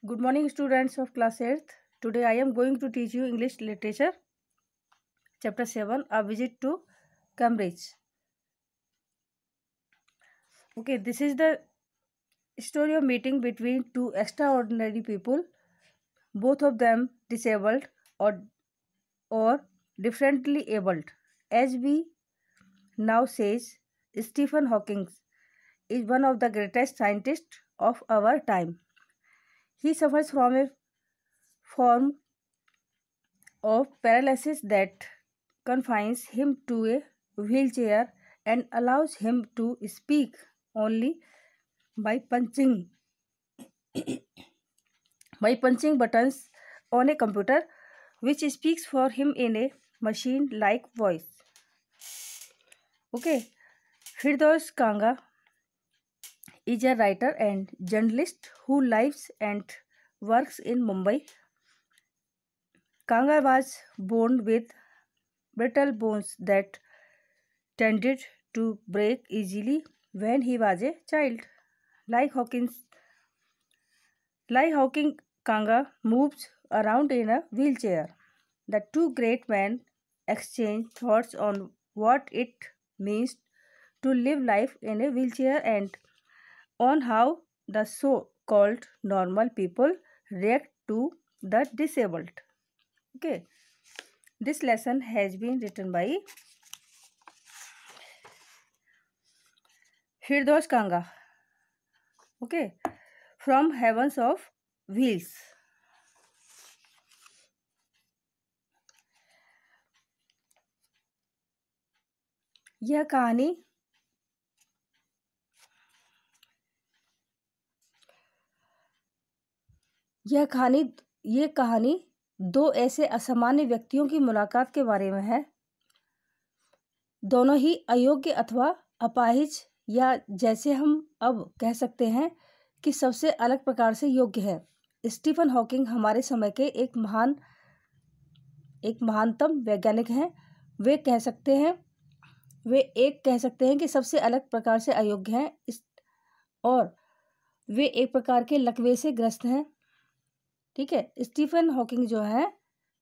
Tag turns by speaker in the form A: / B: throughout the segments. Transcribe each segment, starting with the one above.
A: Good morning, students of class 8th. Today I am going to teach you English literature, chapter 7, A Visit to Cambridge. Okay, this is the story of meeting between two extraordinary people, both of them disabled or differently abled. As we now says, Stephen Hawking is one of the greatest scientists of our time. He suffers from a form of paralysis that confines him to a wheelchair and allows him to speak only by punching buttons on a computer which speaks for him in a machine like voice. Okay, Firdaus Kanga is a writer and journalist who lives and works in Mumbai. Kanga was born with brittle bones that tended to break easily when he was a child. Like Hawking, Kanga moves around in a wheelchair. The two great men exchange thoughts on what it means to live life in a wheelchair and on how the so-called normal people react to the disabled. Okay, this lesson has been written by Firdaus Kanga. Okay, from Heavens of Wheels. यह कहानी दो ऐसे असामान्य व्यक्तियों की मुलाकात के बारे में है। दोनों ही अयोग्य अथवा अपाहिज, या जैसे हम अब कह सकते हैं कि सबसे अलग प्रकार से योग्य है। स्टीफन हॉकिंग हमारे समय के एक महानतम वैज्ञानिक हैं। वे कह सकते हैं कि सबसे अलग प्रकार से अयोग्य हैं और वे एक प्रकार के लकवे से ग्रस्त हैं। ठीक है, स्टीफन हॉकिंग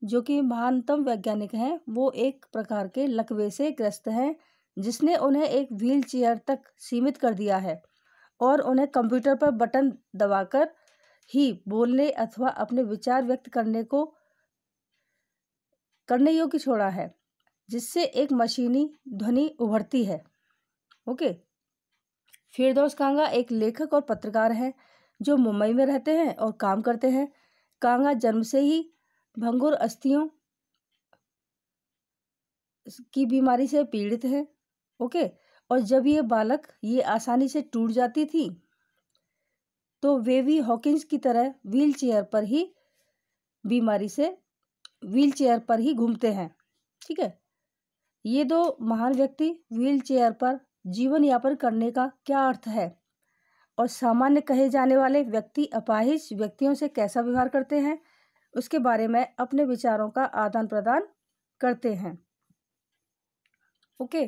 A: जो कि महानतम वैज्ञानिक हैं, वो एक प्रकार के लकवे से ग्रस्त हैं जिसने उन्हें एक व्हील चेयर तक सीमित कर दिया है और उन्हें कंप्यूटर पर बटन दबाकर ही बोलने अथवा अपने विचार व्यक्त करने योग्य छोड़ा है, जिससे एक मशीनी ध्वनि उभरती है। ओके, फिरदौस कांगा एक लेखक और पत्रकार हैं जो मुंबई में रहते हैं और काम करते हैं। कांगा जन्म से ही भंगुर अस्थियों की बीमारी से पीड़ित हैं। ओके, और जब ये आसानी से टूट जाती थी तो वे भी हॉकिंस की तरह व्हील चेयर पर ही घूमते हैं। ठीक है, ये दो महान व्यक्ति व्हील चेयर पर जीवन यापन करने का क्या अर्थ है और सामान्य कहे जाने वाले व्यक्ति अपाहिज व्यक्तियों से कैसा व्यवहार करते हैं, उसके बारे में अपने विचारों का आदान प्रदान करते हैं। Okay,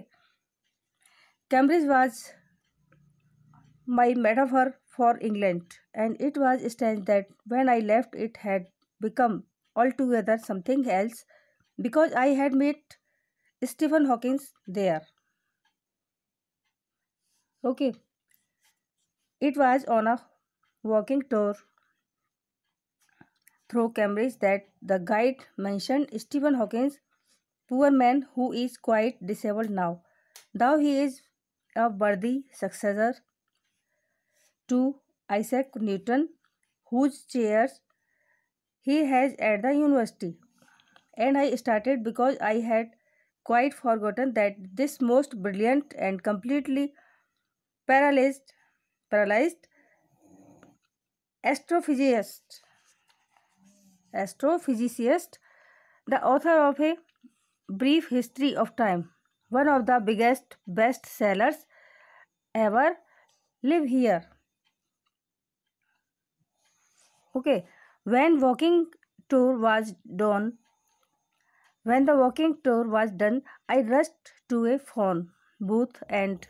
A: Cambridge was my metaphor for England, and it was strange that when I left it had become altogether something else because I had met Stephen Hawking there. Okay, it was on a walking tour through Cambridge that the guide mentioned Stephen Hawking, poor man who is quite disabled now, though he is a worthy successor to Isaac Newton, whose chairs he has at the university. And I started because I had quite forgotten that this most brilliant and completely paralyzed astrophysicist, the author of A Brief History of Time, one of the biggest bestsellers ever, live here. Okay, when the walking tour was done, I rushed to a phone booth and,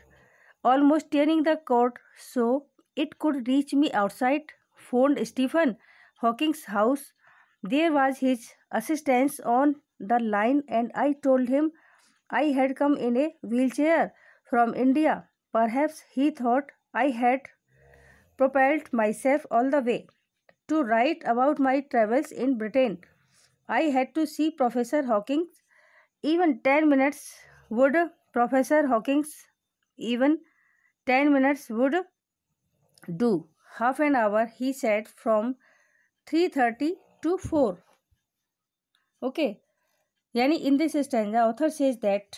A: almost tearing the cord so it could reach me outside, phoned Stephen Hawkins' house. There was his assistant on the line, and I told him I had come in a wheelchair from India. Perhaps he thought I had propelled myself all the way to write about my travels in Britain. I had to see Professor Hawkins. Even 10 minutes would Professor Hawkins, even 10 minutes would do. Half an hour he said from 3:30 to 4. Okay. यानी in this stanza author says that,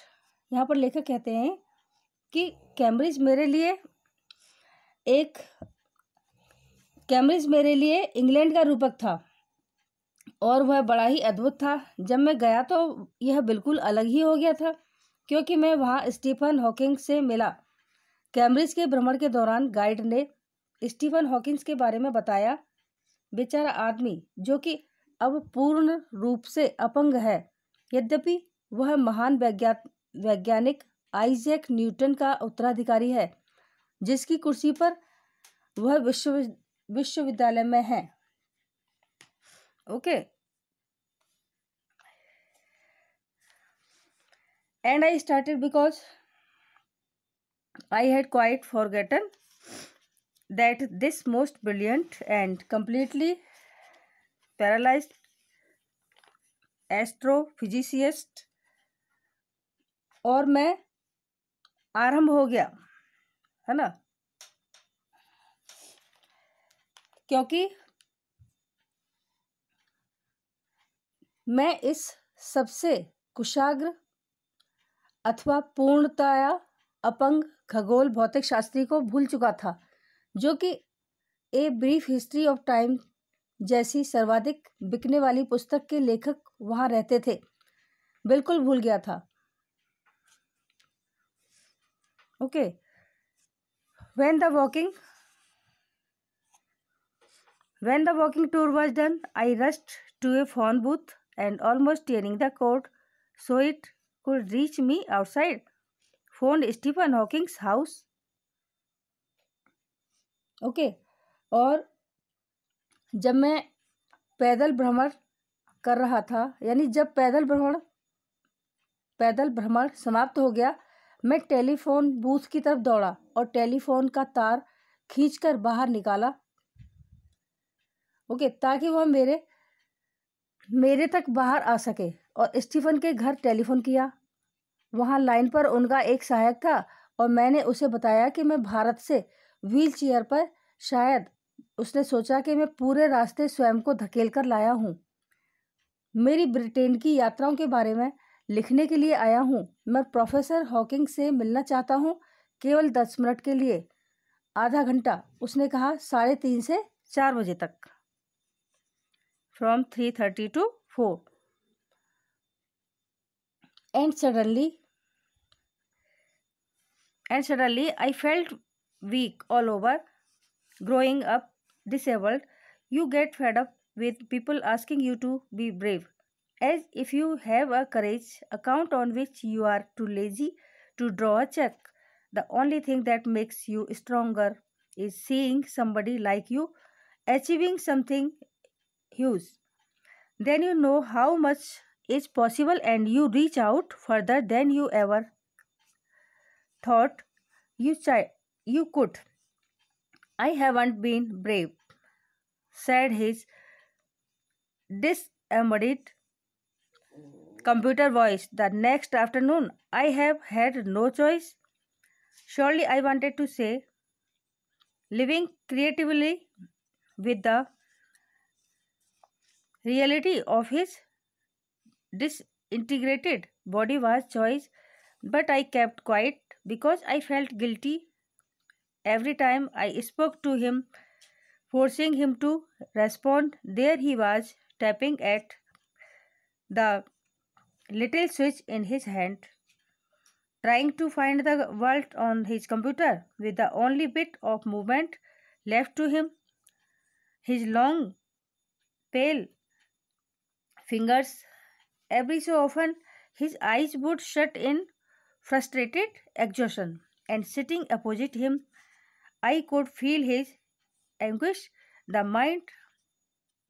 A: यहाँ पर लेखक कहते हैं कि Cambridge मेरे लिए England का रूपक था और वह बड़ा ही अद्भुत था। जब मैं गया तो यह बिल्कुल अलग ही हो गया था, क्योंकि मैं वहाँ स्टीफन हॉकिंग से मिला। कैम्ब्रिज के भ्रमण के दौरान गाइड ने स्टीफन हॉकिंग्स के बारे में बताया। बेचारा आदमी जो कि अब पूर्ण रूप से अपंग है, यद्यपि वह महान वैज्ञानिक आइजैक न्यूटन का उत्तराधिकारी है, जिसकी कुर्सी पर वह विश्वविद्यालय में है। Okay, and I started because I had quite forgotten that this most brilliant and completely paralyzed astrophysicist, और मैं आरंभ हो गया, है ना, क्योंकि मैं इस सबसे कुशाग्र अथवा पूर्णतया अपंग खगोल भौतिक शास्त्री को भूल चुका था, जो कि a brief history of time जैसी सर्वाधिक बिकने वाली पुस्तक के लेखक वहां रहते थे। बिल्कुल भूल गया था। Okay, when the walking tour was done, I rushed to a phone booth and almost tearing the cord so it could reach me outside, phoned Stephen Hawking's house. Okay, और जब मैं पैदल भ्रमण कर रहा था, यानी जब पैदल भ्रमण समाप्त हो गया, मैं टेलीफोन बूथ की तरफ दौड़ा और टेलीफोन का तार खींचकर बाहर निकाला। ओके, ताकि वह मेरे तक बाहर आ सके, और स्टीफन के घर टेलीफोन किया। वहाँ लाइन पर उनका एक सहायक था और मैंने उसे बताया कि मैं भारत से व्हील चेयर पर, शायद उसने सोचा कि मैं पूरे रास्ते स्वयं को धकेल कर लाया हूँ, मेरी ब्रिटेन की यात्राओं के बारे में लिखने के लिए आया हूँ। मैं प्रोफेसर हॉकिंग से मिलना चाहता हूँ, केवल 10 मिनट के लिए, आधा घंटा, उसने कहा, 3:30 से 4 बजे तक, from 3:30 to 4. And suddenly I felt weak all over. Growing up disabled, you get fed up with people asking you to be brave, as if you have a courage account on which you are too lazy to draw a check. The only thing that makes you stronger is seeing somebody like you achieving something huge. Then you know how much is possible and you reach out further than you ever thought you could. I haven't been brave, said his disembodied computer voice the next afternoon. I have had no choice. Surely, I wanted to say, living creatively with the reality of his disintegrated body was choice, but I kept quiet because I felt guilty every time I spoke to him, forcing him to respond. There he was, tapping at the little switch in his hand, trying to find the world on his computer with the only bit of movement left to him. His long, pale fingers, every so often, his eyes would shut in frustrated exhaustion, and sitting opposite him, I could feel his anguish. The mind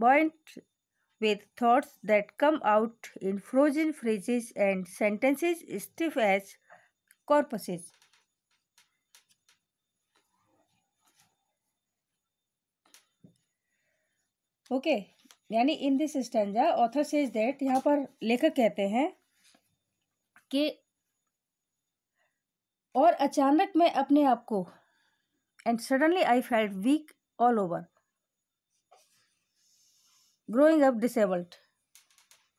A: point with thoughts that come out in frozen phrases and sentences stiff as corpses. Okay, यानी in this stanza author says that, यहाँ पर लेखक कहते हैं कि और अचानक मैं अपने आप को and suddenly I felt weak all over, growing up disabled,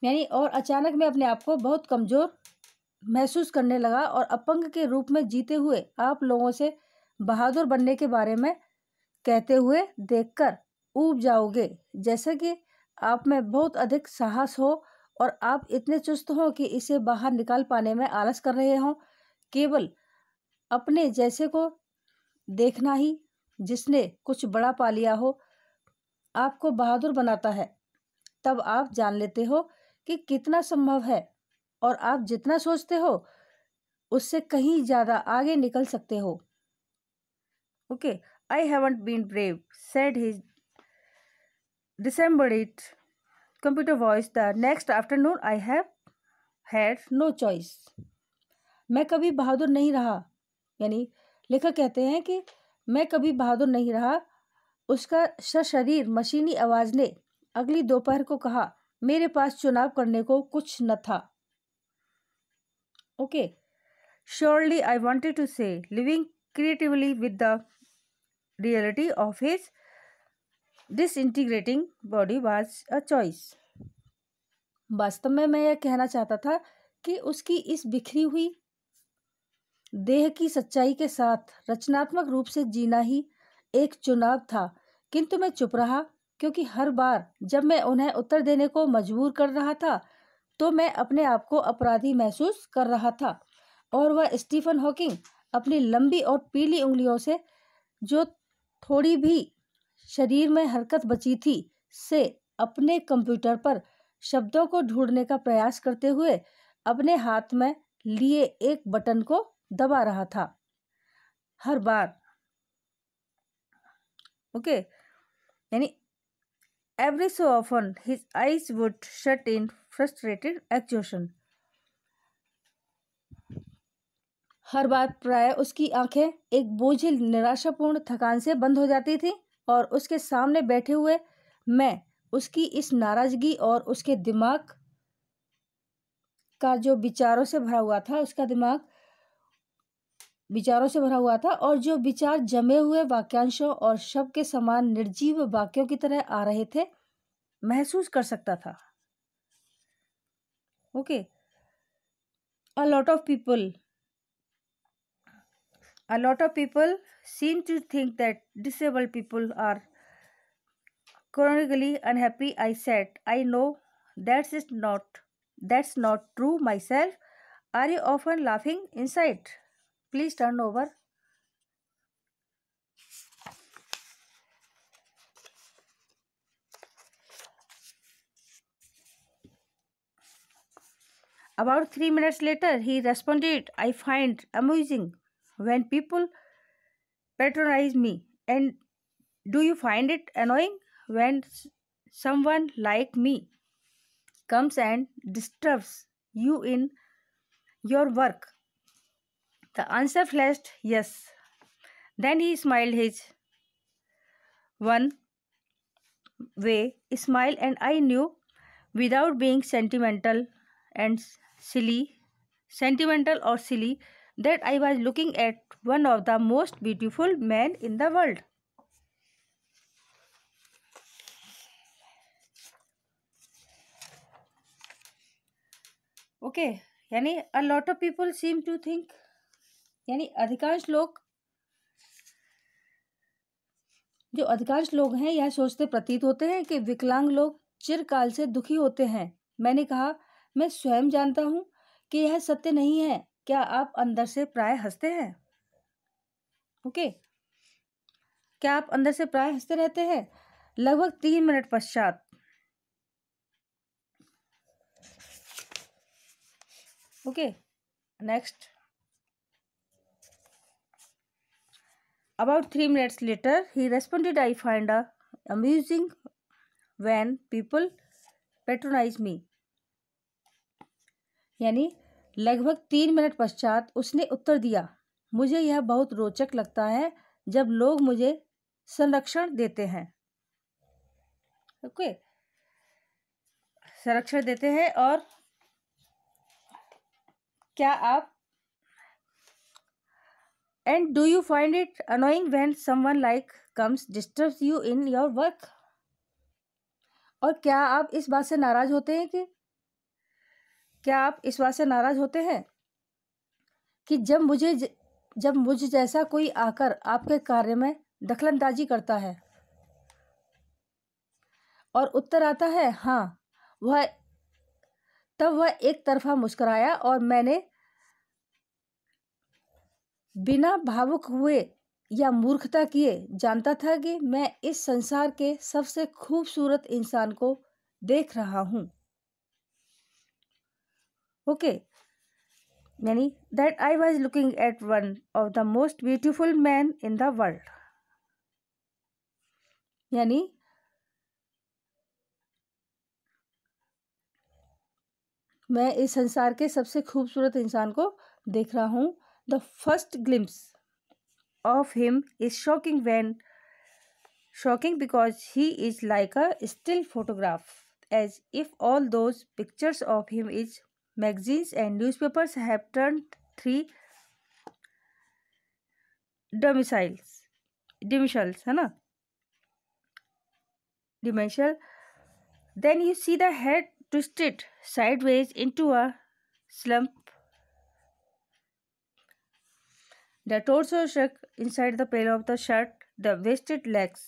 A: यानी और अचानक मैं अपने आप को बहुत कमज़ोर महसूस करने लगा और अपंग के रूप में जीते हुए आप लोगों से बहादुर बनने के बारे में कहते हुए देखकर ऊब जाओगे, जैसे कि आप में बहुत अधिक साहस हो और आप इतने चुस्त हो कि इसे बाहर निकाल पाने में आलस कर रहे हो। केवल अपने जैसे को देखना ही, जिसने कुछ बड़ा पा लिया हो, आपको बहादुर बनाता है। तब आप जान लेते हो कि कितना संभव है और आप जितना सोचते हो उससे कहीं ज़्यादा आगे निकल सकते हो। Okay, I haven't been brave said he dissembled it computer voice the next afternoon. I have had no choice. मैं कभी बहादुर नहीं रहा, यानी लेखक कहते हैं कि मैं कभी बहादुर नहीं रहा। उसका सशरीर मशीनी आवाज ने अगली दोपहर को कहा, मेरे पास चुनाव करने को कुछ न था। Okay, surely I wanted to say living creatively with the reality of his disintegrating body was a choice. वास्तव में मैं यह कहना चाहता था कि उसकी इस बिखरी हुई देह की सच्चाई के साथ रचनात्मक रूप से जीना ही एक चुनाव था, किंतु मैं चुप रहा क्योंकि हर बार जब मैं उन्हें उत्तर देने को मजबूर कर रहा था तो मैं अपने आप को अपराधी महसूस कर रहा था। और वह स्टीफन हॉकिंग अपनी लंबी और पीली उंगलियों से, जो थोड़ी भी शरीर में हरकत बची थी, से अपने कंप्यूटर पर शब्दों को ढूंढने का प्रयास करते हुए अपने हाथ में लिए एक बटन को दबा रहा था हर बार। ओके, यानी every so often his eyes would shut in frustrated exhaustion. हर बार प्राय उसकी आंखें एक बोझिल निराशापूर्ण थकान से बंद हो जाती थी और उसके सामने बैठे हुए मैं उसकी इस नाराजगी और उसके दिमाग का जो विचारों से भरा हुआ था, उसका दिमाग विचारों से भरा हुआ था और जो विचार जमे हुए वाक्यांशों और शब्द के समान निर्जीव वाक्यों की तरह आ रहे थे, महसूस कर सकता था। Okay, a lot of people seem to think that disabled people are chronically unhappy. I said, I know that's not true myself. Are you often laughing inside? Please turn over. About 3 minutes later, he responded, I find amusing when people patronize me. And do you find it annoying when someone like me comes and disturbs you in your work? The answer flashed yes. Then he smiled his one way smile, and I knew without being sentimental or silly, that I was looking at one of the most beautiful men in the world. Okay, यानी a lot of people seem to think, यानी अधिकांश लोग हैं यह सोचते प्रतीत होते हैं कि विकलांग लोग चिरकाल से दुखी होते हैं। मैंने कहा, मैं स्वयं जानता हूं कि यह सत्य नहीं है। क्या आप अंदर से प्राय हंसते हैं? ओके, क्या आप अंदर से प्राय हंसते रहते हैं? लगभग 3 मिनट पश्चात okay, next about 3 minutes later he responded, I find amusing when people patronize me। यानी लगभग 3 मिनट पश्चात उसने उत्तर दिया, मुझे यह बहुत रोचक लगता है जब लोग मुझे संरक्षण देते हैं। ओके, संरक्षण देते हैं। और क्या आप And do you find it annoying when someone like comes disturbs you in your work? और क्या आप इस बात से नाराज होते हैं कि जब मुझ जैसा कोई आकर आपके कार्य में दखलंदाजी करता है? और उत्तर आता है हाँ। तब वह एक तरफा मुस्कुराया और मैंने बिना भावुक हुए या मूर्खता किए जानता था कि मैं इस संसार के सबसे खूबसूरत इंसान को देख रहा हूँ। ओके, यानी that I was looking at one of the most beautiful man in the world. यानी मैं इस संसार के सबसे खूबसूरत इंसान को देख रहा हूँ। The first glimpse of him is shocking because he is like a still photograph, as if all those pictures of him is magazines and newspapers have turned 3 dimensions, है ना, dimensional. Then you see the head twisted sideways into a slump, the torso stuck inside the tail of the shirt, the wasted legs.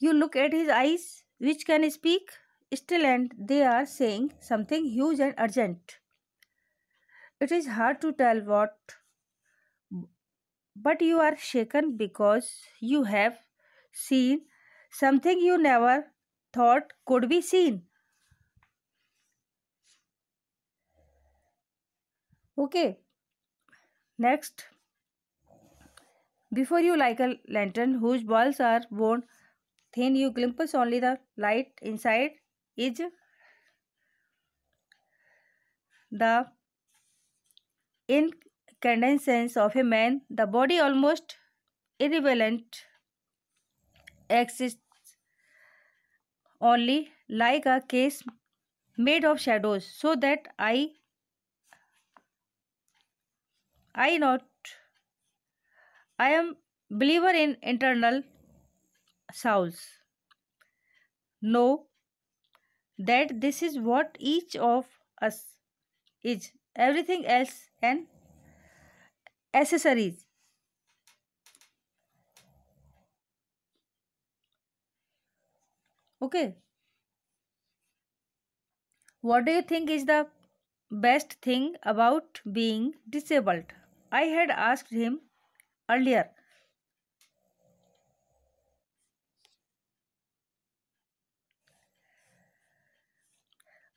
A: You look at his eyes, which can speak still, and they are saying something huge and urgent. It is hard to tell what, but you are shaken because you have seen something you never thought could be seen. Okay, next. Before you like a lantern whose balls are worn thin, you glimpse only the light inside is the incandescence of a man. The body almost irrelevant, exists only like a case made of shadows, so that I am believer in internal souls. Know that this is what each of us is. Everything else and accessories. Okay. What do you think is the best thing about being disabled? I had asked him earlier.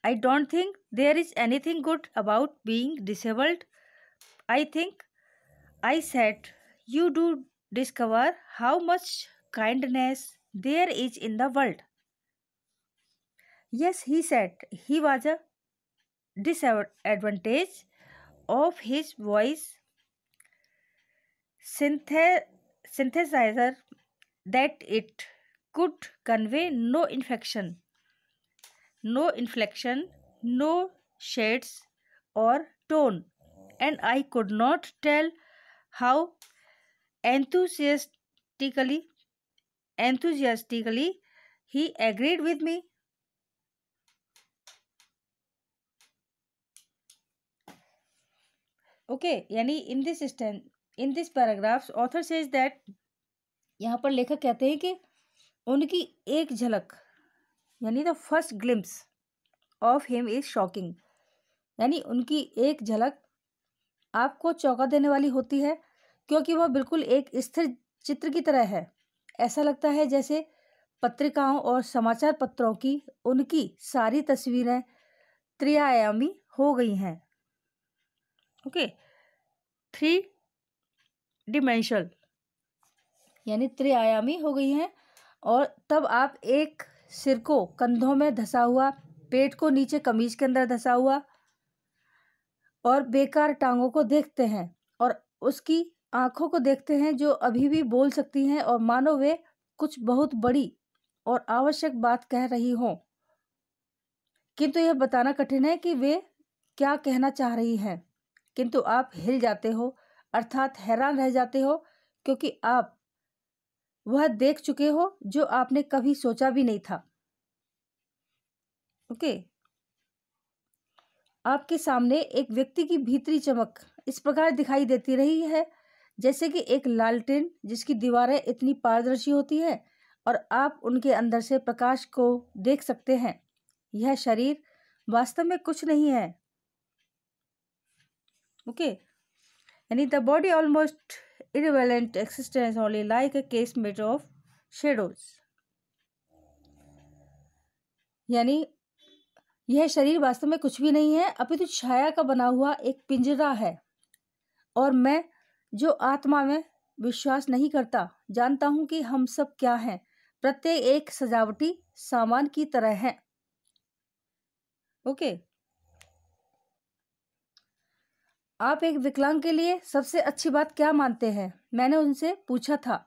A: I don't think there is anything good about being disabled. I think, I said, you do discover how much kindness there is in the world. Yes, he said, he was a disadvantage of his voice synthesizer that it could convey no inflection, no shades or tone, and I could not tell how enthusiastically he agreed with me. Okay, यानी in this paragraph author says that, यहाँ पर लेखक कहते हैं कि उनकी एक झलक यानी the first glimpse of him is shocking, यानी उनकी एक झलक आपको चौंका देने वाली होती है, क्योंकि वह बिल्कुल एक स्थिर चित्र की तरह है। ऐसा लगता है जैसे पत्रिकाओं और समाचार पत्रों की उनकी सारी तस्वीरें त्रिआयामी हो गई हैं। ओके, 3 डिमेंशनल यानी त्रिआयामी हो गई हैं। और तब आप एक सिर को कंधों में धंसा हुआ, पेट को नीचे कमीज के अंदर धंसा हुआ और बेकार टांगों को देखते हैं और उसकी आंखों को देखते हैं जो अभी भी बोल सकती हैं और मानो वे कुछ बहुत बड़ी और आवश्यक बात कह रही हों, किंतु यह बताना कठिन है कि वे क्या कहना चाह रही हैं। किंतु आप हिल जाते हो, अर्थात हैरान रह जाते हो, क्योंकि आप वह देख चुके हो जो आपने कभी सोचा भी नहीं था। ओके, आपके सामने एक व्यक्ति की भीतरी चमक इस प्रकार दिखाई देती रही है जैसे कि एक लालटेन जिसकी दीवारें इतनी पारदर्शी होती है और आप उनके अंदर से प्रकाश को देख सकते हैं। यह शरीर वास्तव में कुछ नहीं है। ओके, यानी the body almost irrelevant existence only like a casement of shadows, यानी यह शरीर वास्तव में कुछ भी नहीं है अपितु छाया का बना हुआ एक पिंजरा है। और मैं जो आत्मा में विश्वास नहीं करता, जानता हूं कि हम सब क्या हैं, प्रत्येक एक सजावटी सामान की तरह है। ओके, आप एक विकलांग के लिए सबसे अच्छी बात क्या मानते हैं? मैंने उनसे पूछा था।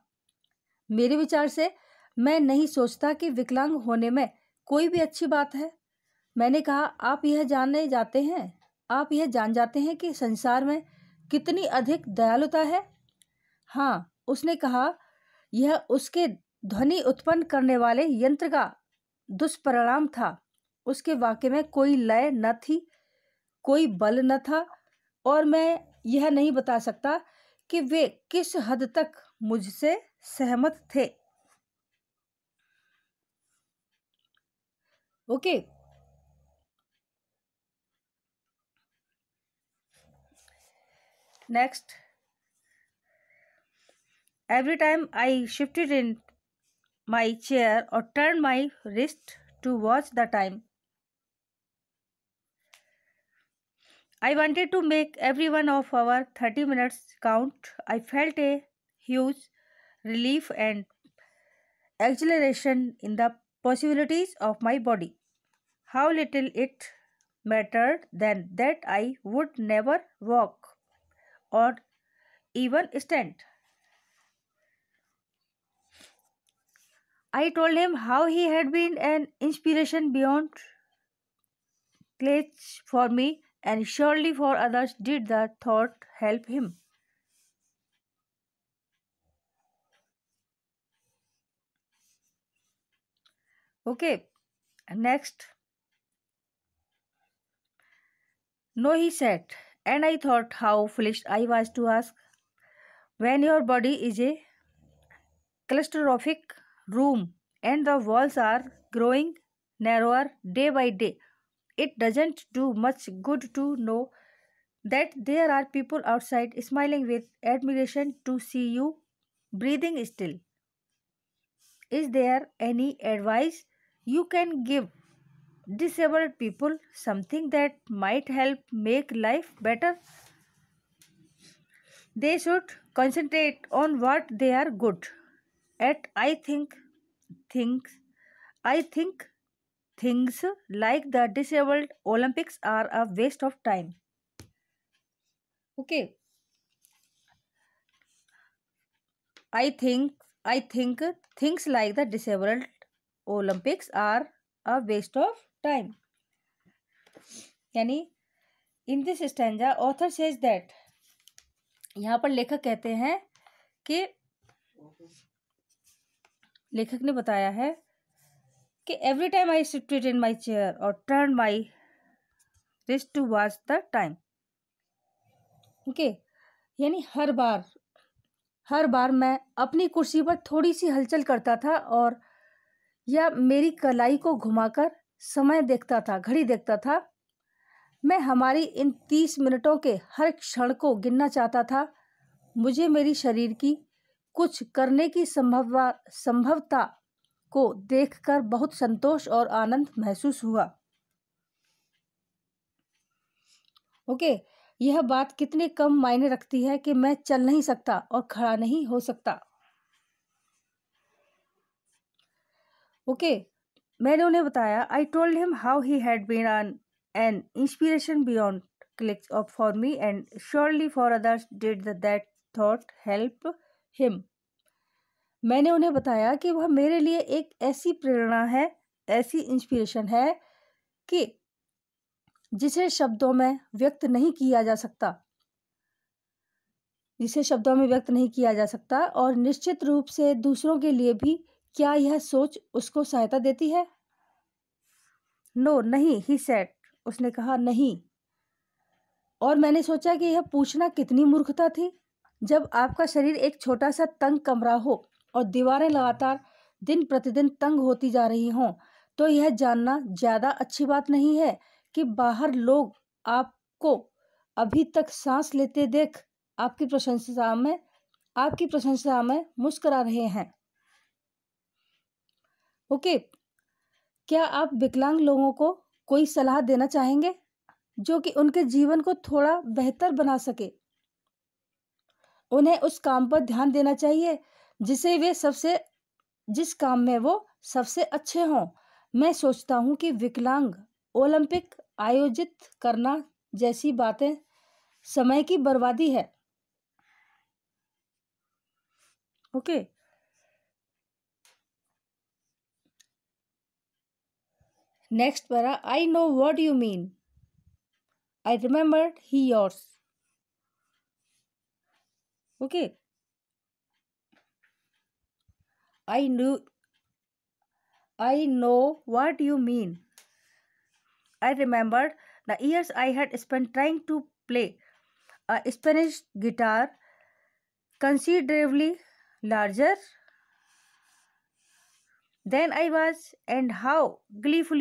A: मेरे विचार से मैं नहीं सोचता कि विकलांग होने में कोई भी अच्छी बात है। मैंने कहा, आप यह जान जाते हैं कि संसार में कितनी अधिक दयालुता है। हाँ, उसने कहा, यह उसके ध्वनि उत्पन्न करने वाले यंत्र का दुष्परिणाम था। उसके वाक्य में कोई लय न थी, कोई बल न था और मैं यह नहीं बता सकता कि वे किस हद तक मुझसे सहमत थे। Okay, next, every time I shifted in my chair or turned my wrist to watch the time, I wanted to make every one of our 30 minutes count. I felt a huge relief and exhilaration in the possibilities of my body. How little it mattered then that I would never walk or even stand. I told him how he had been an inspiration beyond clutch for me, and surely for others did the thought help him. Okay, next. No, he said, and I thought how foolish I was to ask. When your body is a claustrophobic room and the walls are growing narrower day by day, it doesn't do much good to know that there are people outside smiling with admiration to see you breathing still. Is there any advice you can give disabled people, something that might help make life better? They should concentrate on what they are good at. Things I think things like the disabled Olympics are a waste of time. Okay, I think things like the disabled Olympics are a waste of time. यानी in this stanza author says that, यहाँ पर लेखक कहते हैं कि लेखक ने बताया है कि every time I shifted in my chair or turned my wrist to watch the time. Okay, यानी हर बार मैं अपनी कुर्सी पर थोड़ी सी हलचल करता था और या मेरी कलाई को घुमाकर समय देखता था, घड़ी देखता था। मैं हमारी इन 30 मिनटों के हर क्षण को गिनना चाहता था। मुझे मेरी शरीर की कुछ करने की संभवता को देखकर बहुत संतोष और आनंद महसूस हुआ। ओके, यह बात कितने कम मायने रखती है कि मैं चल नहीं सकता और खड़ा नहीं हो सकता। ओके, मैंने उन्हें बताया, I told him how he had been an inspiration beyond clicks of for me and surely for others did that thought help him. मैंने उन्हें बताया कि वह मेरे लिए एक ऐसी प्रेरणा है, ऐसी इंस्पिरेशन है कि जिसे शब्दों में व्यक्त नहीं किया जा सकता, और निश्चित रूप से दूसरों के लिए भी। क्या यह सोच उसको सहायता देती है? नो, नहीं, ही सेड, उसने कहा नहीं। और मैंने सोचा कि यह पूछना कितनी मूर्खता थी। जब आपका शरीर एक छोटा सा तंग कमरा हो और दीवारें लगातार दिन प्रतिदिन तंग होती जा रही हों, तो यह जानना ज़्यादा अच्छी बात नहीं है कि बाहर लोग आपको अभी तक सांस लेते देख आपकी प्रशंसा में मुस्कुरा रहे हैं। ओके, क्या आप विकलांग लोगों को कोई सलाह देना चाहेंगे जो कि उनके जीवन को थोड़ा बेहतर बना सके? उन्हें उस काम पर ध्यान देना चाहिए जिस काम में वो सबसे अच्छे हों। मैं सोचता हूँ कि विकलांग ओलंपिक आयोजित करना जैसी बातें समय की बर्बादी है। Okay, next para, I know what you mean, I remembered he yours. Okay, I know what you mean. I remembered the years I had spent trying to play a Spanish guitar considerably larger than I was, and how gleefully